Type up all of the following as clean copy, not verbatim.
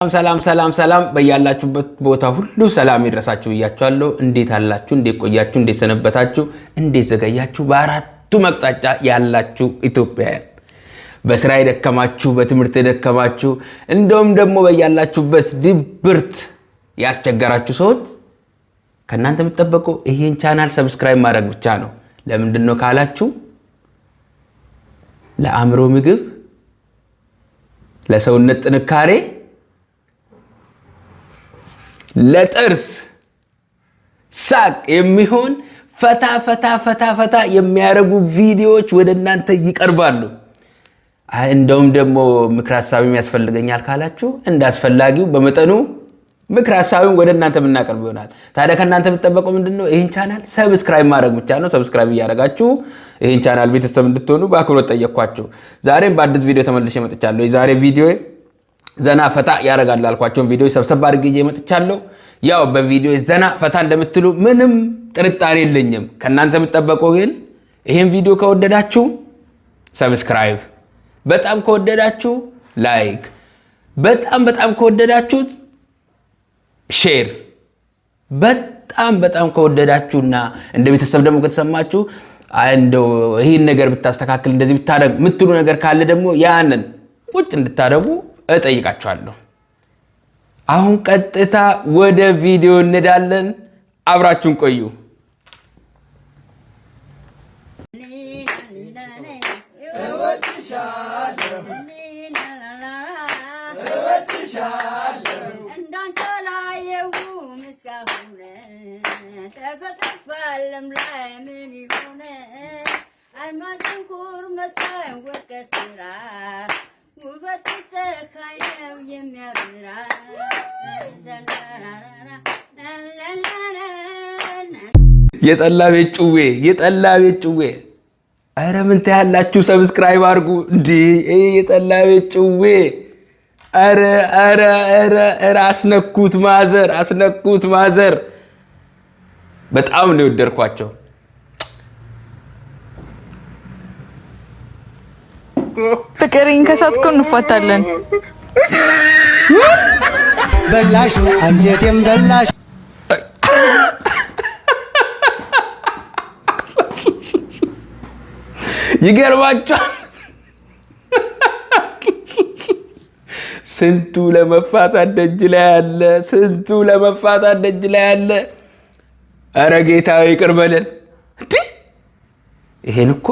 ሰላም በያላችሁበት ቦታ ሁሉ ሰላም ይድረሳችሁ ብያችኋለሁ። እንዴት አላችሁ? እንዴት ቆያችሁ? እንዴት ሰነበታችሁ? እንዴት ዘገያችሁ? በአራቱ መቅጣጫ ያላችሁ ኢትዮጵያውያን በስራ የደከማችሁ፣ በትምህርት የደከማችሁ፣ እንደውም ደግሞ በያላችሁበት ድብርት ያስቸገራችሁ ሰዎች ከእናንተ የምትጠበቀው ይሄን ቻናል ሰብስክራይብ ማድረግ ብቻ ነው። ለምንድን ነው ካላችሁ ለአእምሮ ምግብ፣ ለሰውነት ጥንካሬ፣ ለጥርስ ሳቅ የሚሆን ፈታ የሚያረጉ ቪዲዮዎች ወደ እናንተ ይቀርባሉ። እንደውም ደግሞ ምክር ሐሳብ የሚያስፈልገኛል ካላችሁ እንዳስፈላጊው በመጠኑ ምክር ሐሳብን ወደ እናንተ የምናቀርብ ይሆናል። ታዲያ ከእናንተ የምትጠበቀው ምንድነው? ይህን ቻናል ሰብስክራይብ ማድረግ ብቻ ነው። ሰብስክራይብ እያደረጋችሁ ይህን ቻናል ቤተሰብ እንድትሆኑ በአክብሮት ጠየቅኳችሁ። ዛሬም በአዲስ ቪዲዮ ተመልሼ መጥቻለሁ። የዛሬ ቪዲዮ ዘና ፈታ ያረጋል አልኳቸውን ቪዲዮ ሰብሰብ አድርጌ መጥቻለሁ። ያው በቪዲዮ ዘና ፈታ እንደምትሉ ምንም ጥርጣሬ የለኝም። ከእናንተ የምትጠበቀው ግን ይህን ቪዲዮ ከወደዳችሁ ሰብስክራይብ፣ በጣም ከወደዳችሁ ላይክ፣ በጣም ከወደዳችሁት ሼር፣ በጣም ከወደዳችሁና እንደ ቤተሰብ ደግሞ ከተሰማችሁ እንደው ይህን ነገር ብታስተካክል እንደዚህ ብታደርግ የምትሉ ነገር ካለ ደግሞ ያንን ቁጭ እንድታደርጉ እጠይቃችኋለሁ። አሁን ቀጥታ ወደ ቪዲዮ እንሄዳለን። አብራችሁን ቆዩ። የጠላ ቤት ጭዌ አረ ምን ታያላችሁ? ሰብስክራይብ አድርጉ እንዴ! የጠላ ቤት ጭዌ አረ አስነኩት ማዘር በጣም ነው የወደድኳቸው። ፍቅሬን ከሳትኩ እንፋታለን። በላሹ አንጀቴም በላሹ። ይገርማችኋል። ስንቱ ለመፋታት ደጅ ላይ ያለ አረ ጌታዬ ይቅር በለን። ይሄን እኮ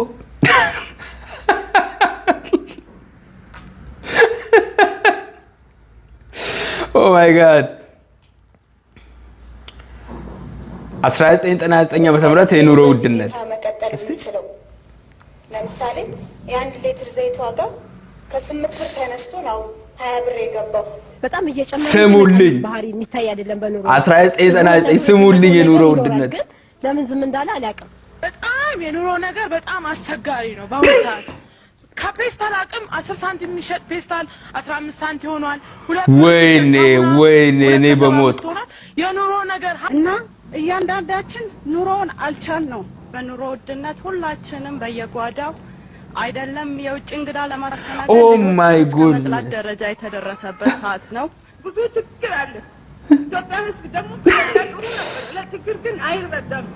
ኦ ማይ ጋድ 1999 ዓመተ የኑሮ ውድነት ለምሳሌ የአንድ ሊትር ዘይት ዋጋ ከ8 ብር ተነስቶ ነው 20 ብር የገባው። በጣም እየጨመረ ስሙልኝ ባህሪ የሚታይ አይደለም በኑሮ 1999 ስሙልኝ የኑሮ ውድነት ለምን ዝም እንዳለ አላውቅም። በጣም የኑሮ ነገር በጣም አስቸጋሪ ነው በአሁኑ ሰዓት። ከፔስታል አቅም 10 ሳንቲም የሚሸጥ ፔስታል 15 ሳንቲም ሆኗል። ወይኔ እኔ በሞት የኑሮ ነገር እና እያንዳንዳችን ኑሮን አልቻልነው። በኑሮ ውድነት ሁላችንም በየጓዳው አይደለም የውጭ እንግዳ ለማስተናገድ ኦ ማይ ጉድነስ ደረጃ የተደረሰበት ሰዓት ነው። ብዙ ችግር አለ። ኢትዮጵያ ሕዝብ ደግሞ ተጠቅሞ ለችግር ግን አይረዳም።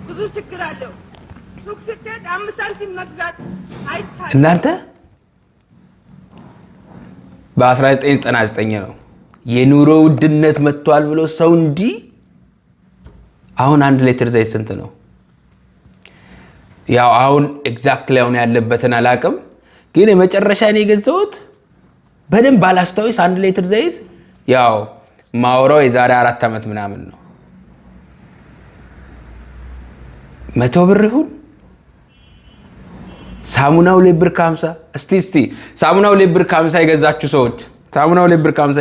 ብዙ ችግር አለው። ሱቅ ስትሄድ 5 ሳንቲም መግዛት አይቻልም። እናንተ በ1999 ነው የኑሮ ውድነት መጥቷል ብሎ ሰው እንዲ አሁን 1 ሊትር ዘይት ስንት ነው? ያው አሁን ኤግዛክትሊ አሁን ያለበትን አላቅም፣ ግን የመጨረሻ ነው የገዛሁት በደንብ ባላስታውስ 1 ሊትር ዘይት ያው ማውራው የዛሬ 4 ዓመት ምናምን ነው 100 ብር ይሁን ሳሙናው 2 ብር ከ50። እስቲ ሳሙናው 2 ብር ከ50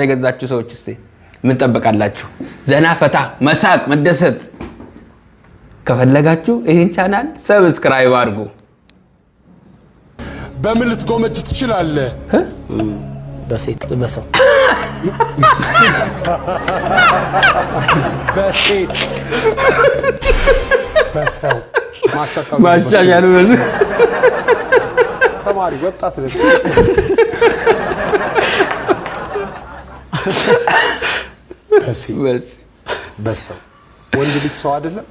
የገዛችሁ ሰዎች እስቲ ምን ጠበቃላችሁ? ዘና ፈታ መሳቅ መደሰት ከፈለጋችሁ ይሄን ቻናል ሰብስክራይብ አድርጉ። በምን ልትጎመጅ ትችላለህ? በሴት በሰው ማሻሻል ተማሪ ወጣት ልጅ በሰው ወንድ ልጅ ሰው አይደለም?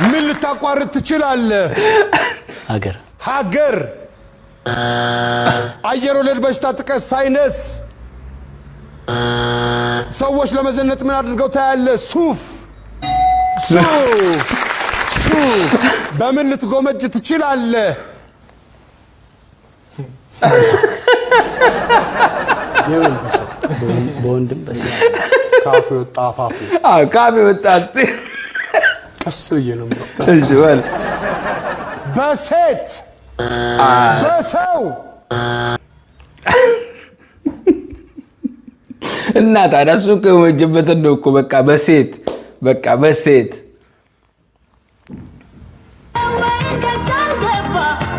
ምን ልታቋርጥ ትችላለህ? ሀገር አየር ወለድ በሽታ ጥቀስ፣ ሳይነስ። ሰዎች ለመዘነጥ ምን አድርገው ታያለህ? ሱፍ። በምን ልትጎመጅ ትችላለህ? በወንድም በሴት ካፌ ወጣ አፋፌ። ካፌ ወጣ ቀስ ብዬ ነው የምለው። እሺ በል። በሴት በሰው እና ታዲያ እሱ እኮ የመጀበትን ነው እኮ በቃ በሴት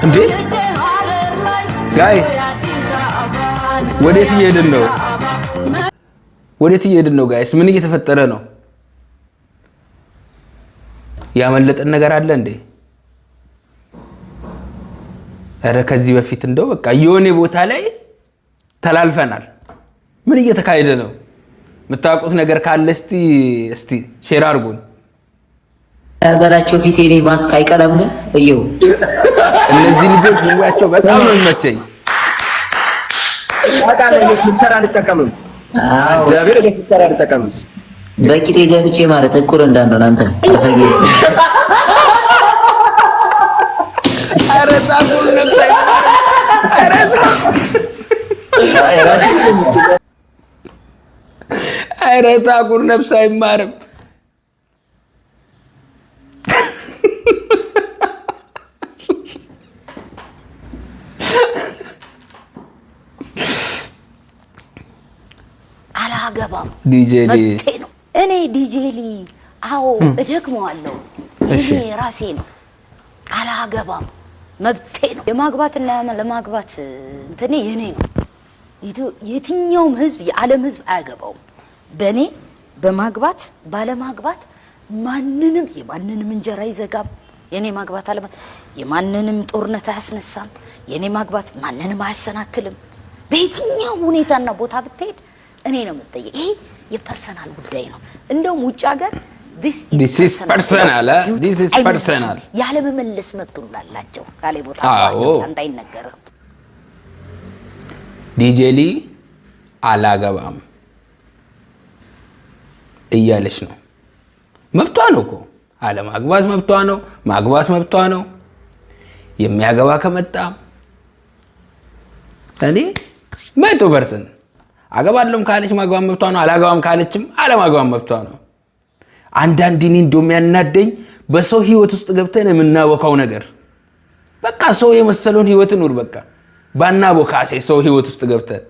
እንዴ ጋይስ ወዴት እየሄድን ነው ጋይስ? ምን እየተፈጠረ ነው? ያመለጠን ነገር አለ እንዴ? ኧረ ከዚህ በፊት እንደው በቃ የሆነ ቦታ ላይ ተላልፈናል። ምን እየተካሄደ ነው? የምታውቁት ነገር ካለ እስቲ ሼር አድርጉን። በላቸው ፊቴ ላይ ማስክ አይቀርም ግን እየው እነዚህ ልጆች ሙያቸው በጣም ነው የሚመቸኝ። በቂጤ ገብቼ ማለት እኩል እንዳንሆን አንተ ኧረ ታኩር ነፍስ አይማርም። አላገባም ዲጄሊ ነው እኔ ዲጄሊ አዎ እደግመዋለሁ። እኔ ራሴ ነው አላገባም መብቴ ነው። የማግባትና ለማግባት እንትኔ የኔ ነው። የትኛውም ህዝብ የዓለም ህዝብ አያገባውም። በኔ በማግባት ባለማግባት ማንንም የማንንም እንጀራ ይዘጋም። የኔ ማግባት አለ የማንንም ጦርነት አያስነሳም። የኔ ማግባት ማንንም አያሰናክልም። በየትኛው ሁኔታና ቦታ ብትሄድ እኔ ነው የምጠየቅ። ይሄ የፐርሰናል ጉዳይ ነው። እንደውም ውጭ ሀገር this is personal ያለ መመለስ መብት አላቸው። ካለ ቦታ አንተ አይነገርም። ዲጄሊ አላገባም እያለች ነው። መብቷ ነው እኮ አለማግባት መብቷ ነው፣ ማግባት መብቷ ነው። የሚያገባ ከመጣ እኔ 100% አገባለሁም ካለች ማግባት መብቷ ነው፣ አላገባም ካለችም አለማግባት መብቷ ነው። አንዳንዴ እኔ እንደውም ያናደኝ በሰው ህይወት ውስጥ ገብተን የምናቦካው ነገር። በቃ ሰው የመሰለውን ህይወት ኑር። በቃ ባናቦካሴ ሰው ህይወት ውስጥ ገብተን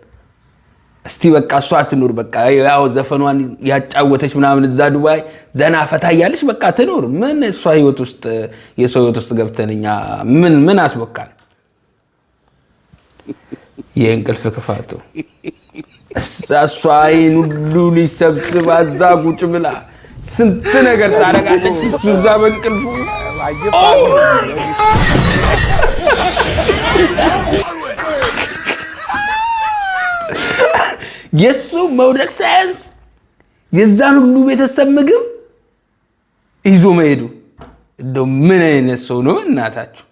እስቲ በቃ እሷ ትኑር። በቃ ያው ዘፈኗን ያጫወተች ምናምን እዛ ዱባይ ዘና ፈታ እያለች በቃ ትኑር። ምን እሷ ህይወት ውስጥ የሰው ህይወት ውስጥ ገብተን እኛ ምን አስቦካል? የእንቅልፍ ክፋቱ እሷ አይን ሁሉ ሊሰብስብ አዛ ቁጭ ብላ ስንት ነገር ታረጋለች። እሱ እዛ በእንቅልፉ የሱ መውደቅ ሳያንስ የዛን ሁሉ ቤተሰብ ምግብ ይዞ መሄዱ እንደው ምን አይነት ሰው ነው እናታችሁ?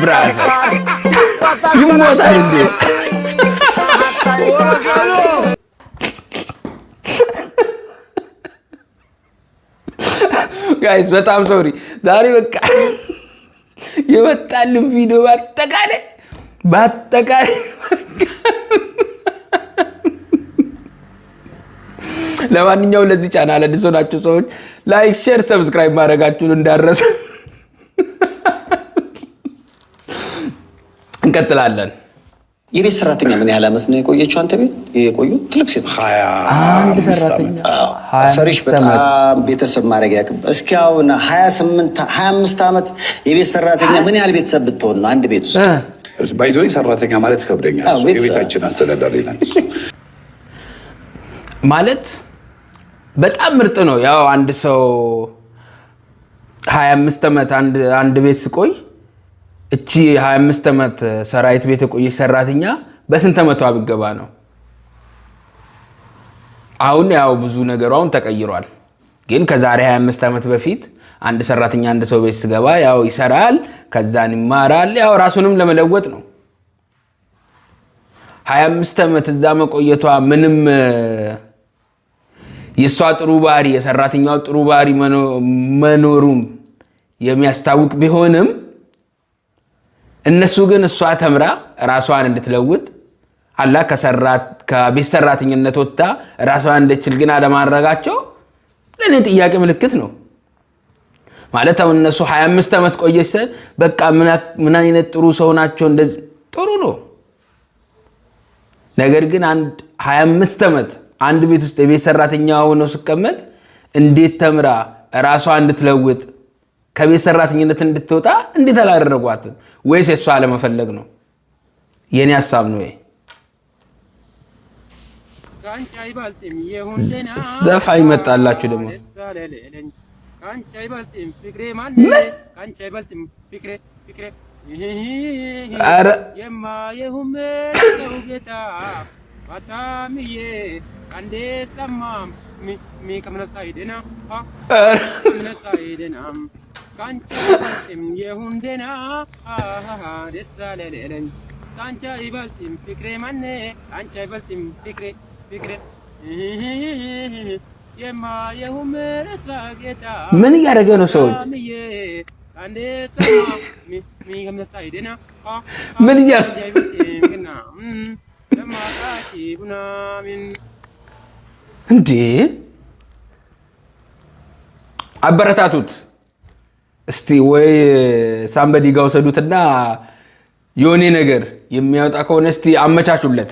ብራዘር ይሞታል እንዴ? ጋይስ በጣም ሶሪ። ዛሬ በቃ የመጣልን ቪዲዮ በአጠቃላይ ለማንኛውም ለዚህ ቻናል አዲስ ሆናችሁ ሰዎች ላይክ፣ ሼር፣ ሰብስክራይብ ማድረጋችሁን እንዳረሰ እንቀጥላለን። የቤት ሰራተኛ ምን ያህል ዓመት ነው የቆየችው? አንተ ቤት የቆዩት ትልቅ ሴት 21 ሰራተኛ ሰሪሽ በጣም ቤተሰብ ማድረግ ያቅም። እስኪ አሁን 25 ዓመት የቤት ሰራተኛ ምን ያህል ቤተሰብ ብትሆን ነው አንድ ቤት ውስጥ? ባይዞኝ ሰራተኛ ማለት ከብደኛል። የቤታችን አስተዳዳሪ ናት ማለት በጣም ምርጥ ነው። ያው አንድ ሰው 25 ዓመት አንድ ቤት ስቆይ እቺ 25 ዓመት ሰራዊት ቤት የቆየች ሰራተኛ በስንት ዓመቷ ብትገባ ነው? አሁን ያው ብዙ ነገሩ አሁን ተቀይሯል። ግን ከዛሬ 25 ዓመት በፊት አንድ ሰራተኛ አንድ ሰው ቤት ሲገባ ያው ይሰራል፣ ከዛን ይማራል፣ ያው ራሱንም ለመለወጥ ነው። 25 ዓመት እዛ መቆየቷ ምንም የሷ ጥሩ ባህሪ የሰራተኛው ጥሩ ባህሪ መኖሩም የሚያስታውቅ ቢሆንም እነሱ ግን እሷ ተምራ ራሷን እንድትለውጥ አላህ ከቤት ሰራተኝነት ወጥታ ራሷን እንድትችል ግን አለማድረጋቸው ለኔ ጥያቄ ምልክት ነው። ማለት አሁን እነሱ 25 ዓመት ቆየች በቃ ምን አይነት ጥሩ ሰው ናቸው እንደዚህ ጥሩ ነው። ነገር ግን 25 ዓመት አንድ ቤት ውስጥ የቤት ሰራተኛ ሆኖ ሲቀመጥ እንዴት ተምራ ራሷን እንድትለውጥ ከቤት ሰራተኝነት እንድትወጣ እንዴት አላደረጓትም? ወይስ እሷ አለመፈለግ ነው? የኔ ሐሳብ ነው። ዘፋ ይመጣላችሁ ደግሞ ምን እያደረገ ነው? ሰዎች ምን እንዴ? አበረታቱት እስቲ ወይ ሳምበዲ ጋር ወሰዱትና የሆነ ነገር የሚያወጣ ከሆነ እስቲ አመቻቹለት።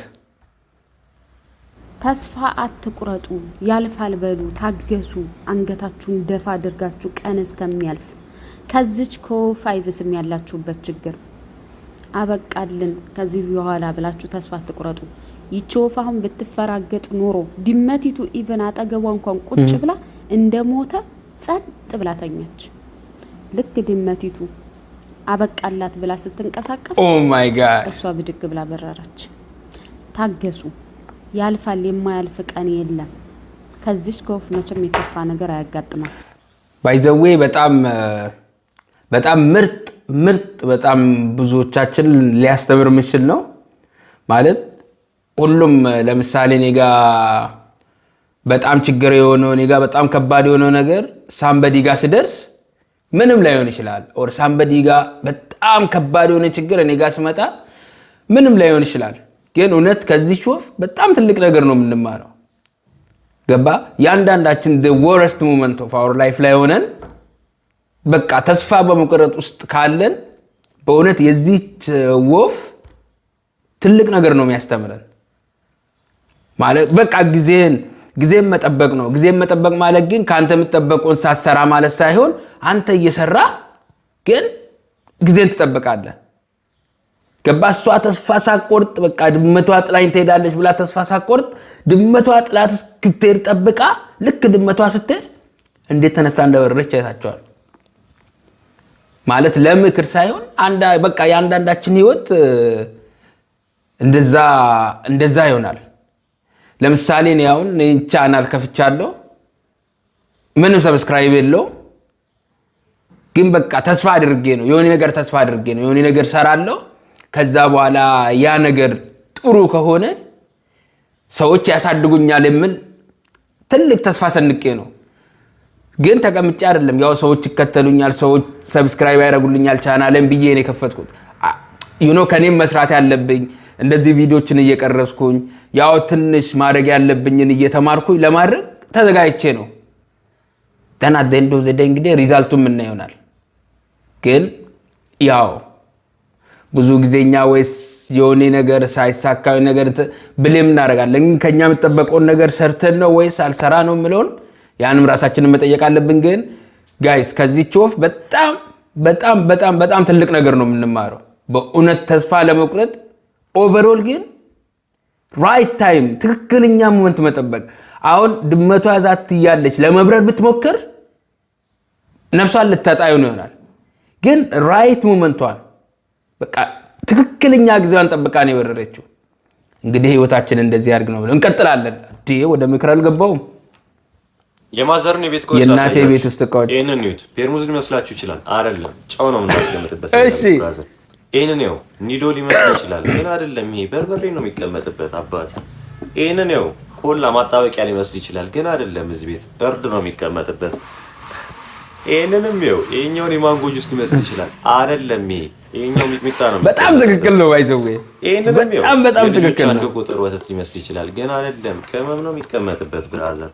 ተስፋ አትቁረጡ፣ ያልፋል በሉ፣ ታገሱ። አንገታችሁን ደፋ አድርጋችሁ ቀን እስከሚያልፍ ከዚች ኮፍ አይብስም ያላችሁበት ችግር አበቃልን ከዚህ በኋላ ብላችሁ ተስፋ አትቁረጡ። ይቺ ወፍ አሁን ብትፈራገጥ ኖሮ ድመቲቱ ኢቭን አጠገቧ እንኳን ቁጭ ብላ እንደሞተ ጸጥ ብላ ተኛች። ልክ ድመቲቱ አበቃላት ብላ ስትንቀሳቀስ ኦ ማይ ጋድ እሷ ብድግ ብላ በረራች። ታገሱ፣ ያልፋል፣ የማያልፍ ቀን የለም። ከዚች ከወፍ መቼም የከፋ ነገር አያጋጥማችሁ። ባይ ዘ ዌይ በጣም ምርጥ በጣም ብዙዎቻችን ሊያስተምር የሚችል ነው ማለት ሁሉም ለምሳሌ ኔጋ በጣም ችግር የሆነው ኔጋ በጣም ከባድ የሆነው ነገር ሳምበዲ ጋር ሲደርስ ምንም ላይሆን ይችላል። ኦር ሳምበዲ ጋር በጣም ከባድ የሆነ ችግር ኔጋ ሲመጣ ምንም ላይሆን ይችላል። ግን እውነት ከዚህ ወፍ በጣም ትልቅ ነገር ነው የምንማረው። ገባ? ያንዳንዳችን the worst moment of our life ላይ ሆነን በቃ ተስፋ በመቁረጥ ውስጥ ካለን በእውነት የዚች ወፍ ትልቅ ነገር ነው የሚያስተምረን። ማለት በቃ ጊዜን መጠበቅ ነው። ጊዜን መጠበቅ ማለት ግን ካንተ የምትጠበቀውን ሳትሰራ ማለት ሳይሆን አንተ እየሰራ ግን ጊዜን ትጠብቃለህ። ገባ? እሷ ተስፋ ሳትቆርጥ በቃ ድመቷ ጥላኝ ትሄዳለች ብላ ተስፋ ሳትቆርጥ ድመቷ ጥላት እስክትሄድ ጠብቃ ልክ ድመቷ ስትሄድ እንዴት ተነስታ እንደበረረች አይታችኋል። ማለት ለምክር ሳይሆን በቃ የአንዳንዳችን ህይወት እንደዛ ይሆናል። ለምሳሌ እኔ አሁን ቻናል ከፍቻለሁ፣ ምንም ሰብስክራይብ የለው፣ ግን በቃ ተስፋ አድርጌ ነው የሆነ ነገር ሰራለሁ። ከዛ በኋላ ያ ነገር ጥሩ ከሆነ ሰዎች ያሳድጉኛል የምን ትልቅ ተስፋ ሰንቄ ነው። ግን ተቀምጬ አይደለም ያው ሰዎች ይከተሉኛል፣ ሰዎች ሰብስክራይብ ያደርጉልኛል ቻናሌን ብዬ ነው የከፈትኩት። ከኔም መስራት ያለብኝ እንደዚህ ቪዲዮችን እየቀረስኩኝ ያው ትንሽ ማድረግ ያለብኝን እየተማርኩኝ ለማድረግ ተዘጋጅቼ ነው። ደና ደንዶ ዘደኝ እንግዲህ ሪዛልቱን ምን ይሆናል። ግን ያው ብዙ ጊዜኛ ወይስ የሆነ ነገር ሳይሳካው ነገር ብሌም እናደርጋለን። ከኛ የምትጠበቀውን ነገር ሰርተን ነው ወይስ አልሰራ ነው የሚለውን ያንም ራሳችንን መጠየቅ አለብን። ግን ጋይስ ከዚህ ወፍ በጣም ትልቅ ነገር ነው የምንማረው በእውነት ተስፋ ለመቁረጥ። ኦቨርኦል ግን ራይት ታይም ትክክለኛ ሞመንት መጠበቅ። አሁን ድመቷ ዛት ያለች ለመብረር ብትሞክር ነፍሷን ልታጣዩ ነው ይሆናል። ግን ራይት ሞመንቷን በቃ ትክክለኛ ጊዜዋን ጠብቃ ነው የበረረችው። እንግዲህ ህይወታችን እንደዚህ ያድርግ ነው ብለን እንቀጥላለን። ወደ ምክር አልገባውም። የማዘርን የቤት ቆይታ የእናቴ ቤት ውስጥ ቆይ ይሄንን ኒውት ፔርሙዝ ሊመስላችሁ ይችላል አይደለም፣ ጨው ነው የምናስቀምጥበት። እሺ ይሄንን ነው ኒዶ ሊመስል ይችላል ግን አይደለም፣ ይሄ በርበሬ ነው የሚቀመጥበት አባት። ይሄንን ነው ኮላ ማጣበቂያ ሊመስል ይችላል ግን አይደለም፣ እዚህ ቤት እርድ ነው የሚቀመጥበት። ይሄንንም ነው ይሄኛው የማንጎ ጁስ ሊመስል ይችላል አይደለም፣ ይሄኛው ሚጥሚጣ ነው። በጣም ትክክል ነው ባይዘው። ይሄንንም በጣም ትክክል ነው። ቁጥር ወተት ሊመስል ይችላል ግን አይደለም፣ ቅመም ነው የሚቀመጥበት ብራዘር።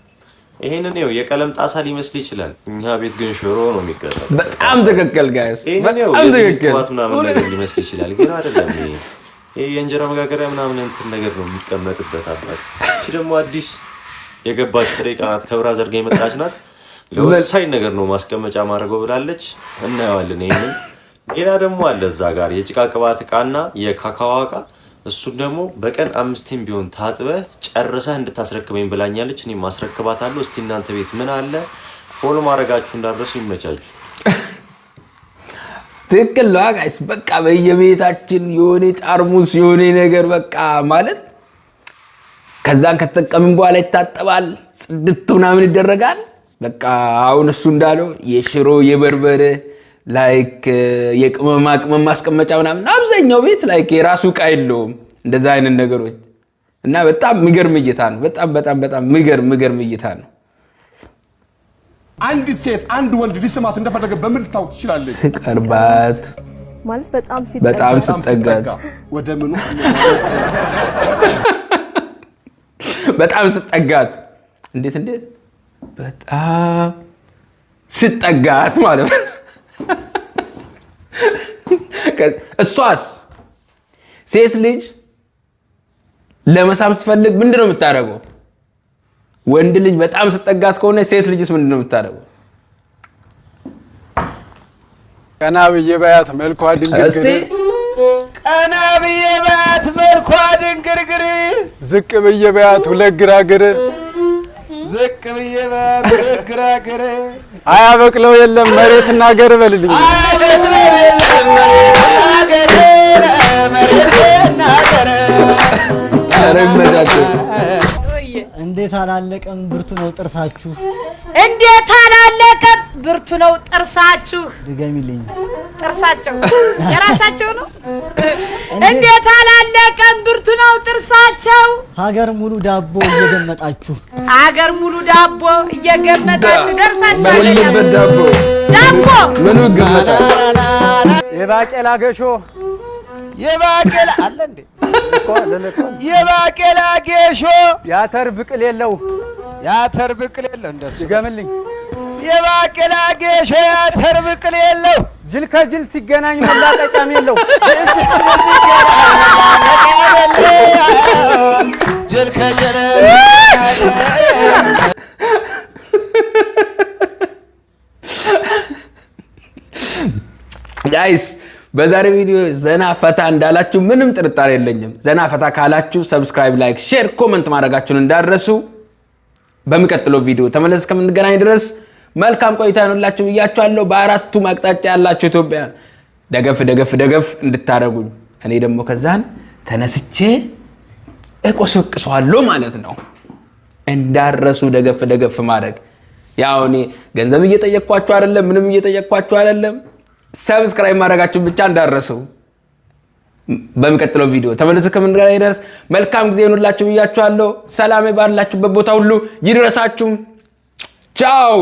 ይሄንን ነው የቀለም ጣሳ ሊመስል ይችላል፣ እኛ ቤት ግን ሽሮ ነው የሚቀመጥ። በጣም ትክክል ጋይስ፣ በጣም ትክክል። ምናምን ነገር ሊመስል ይችላል ግን አይደለም፣ ይሄ የእንጀራ መጋገሪያ ምናምን እንትን ነገር ነው የሚቀመጥበት አባት። እቺ ደግሞ አዲስ የገባች ጥሬ ዕቃ ናት፣ ከብራዘር ጋር የመጣች ናት። ለወሳኝ ነገር ነው ማስቀመጫ ማድረገው ብላለች፣ እናየዋለን። ይሄንን ሌላ ደግሞ አለ እዛ ጋር የጭቃ ቅባት ዕቃና የካካዋ ዕቃ። እሱን ደግሞ በቀን 5 ቢሆን ታጥበህ ጨርሰህ እንድታስረክበኝ ብላኛለች። እኔ ማስረክባታለሁ። እስቲ እናንተ ቤት ምን አለ? ፎሎ ማድረጋችሁ እንዳደረሱ ይመቻችሁ። ትክክል ነው ጋይስ። በቃ በየቤታችን የሆነ ጠርሙስ የሆነ ነገር በቃ ማለት ከዛን ከተጠቀምን በኋላ ይታጠባል፣ ጽድት ምናምን ይደረጋል። በቃ አሁን እሱ እንዳለው የሽሮ የበርበሬ ላይክ የቅመማ ቅመም ማስቀመጫ ምናምን አብዛኛው ቤት ላይክ የራሱ ዕቃ የለውም እንደዛ አይነት ነገሮች እና በጣም ምገርም እይታ ነው። በጣም ምገርም እይታ ነው። አንዲት ሴት አንድ ወንድ ሊስማት እንደፈለገ በምን ልታውቅ ትችላለች? ስቀርባት ማለት በጣም ስጠጋት ወደ ምኑ በጣም ስጠጋት እንዴት በጣም ስጠጋት ማለት ነው። እሷስ ሴት ልጅ ለመሳም ስትፈልግ ምንድነው የምታደርገው? ወንድ ልጅ በጣም ስጠጋት ከሆነ ሴት ልጅስ ምንድነው የምታደርገው? ቀና ብዬ ባያት መልኳ ድንግርግር፣ ቀና ብዬ ባያት መልኳ ድንግርግር፣ ዝቅ ብዬ ባያት ሁለት ግራግር፣ ዝቅ ብዬ ባያት ሁለት ግራግር፣ አያበቅለው የለም መሬትና ገር በልልኝ። አያበቅለው የለም መሬትና ገር፣ መሬትና ገር። እንዴት አላለቀም ብርቱ ነው ጥርሳችሁ? እንዴት አላለቀም ብርቱ ነው ጥርሳችሁ? ድገሚልኝ። ጥርሳቸው የራሳቸው ነው። እንዴት አላለቀም ብርቱ ነው ጥርሳቸው? ሀገር ሙሉ ዳቦ እየገመጣችሁ፣ ሀገር ሙሉ ዳቦ እየገመጣችሁ ደርሳችሁ። ዳቦ ምኑ ይገመጣል? የባቄላ ገሾ የባቄላ አለ እንዴ? የባቄላ ጌሾ ያተር ብቅል የለው፣ ያተር ብቅል የለው። እንደሱ ድገምልኝ። የባቄላ ጌሾ ያተር ብቅል የለው፣ ጅል ከጅል ሲገናኝ መላቀቂያም የለው። ጅል ከጅል ጋይስ በዛሬ ቪዲዮ ዘና ፈታ እንዳላችሁ ምንም ጥርጣሬ የለኝም። ዘና ፈታ ካላችሁ ሰብስክራይብ፣ ላይክ፣ ሼር፣ ኮሜንት ማድረጋችሁን እንዳትረሱ። በሚቀጥለው ቪዲዮ ተመለስ እስከምንገናኝ ድረስ መልካም ቆይታ ይሁንላችሁ ብያችኋለሁ። በአራቱም አቅጣጫ ያላችሁ ኢትዮጵያን ደገፍ እንድታረጉኝ እኔ ደግሞ ከዛን ተነስቼ እቆሰቅሰዋለሁ ማለት ነው። እንዳትረሱ ደገፍ ማድረግ። ያው እኔ ገንዘብ እየጠየቅኳችሁ አይደለም፣ ምንም እየጠየቅኳችሁ አይደለም። ሰብስክራይብ ማድረጋችሁን ብቻ እንዳትረሱ። በሚቀጥለው ቪዲዮ ተመለስ እስከምንገናኝ ድረስ መልካም ጊዜ ይሁንላችሁ ብያችኋለሁ። ሰላም ባላችሁበት ቦታ ሁሉ ይድረሳችሁ። ቻው።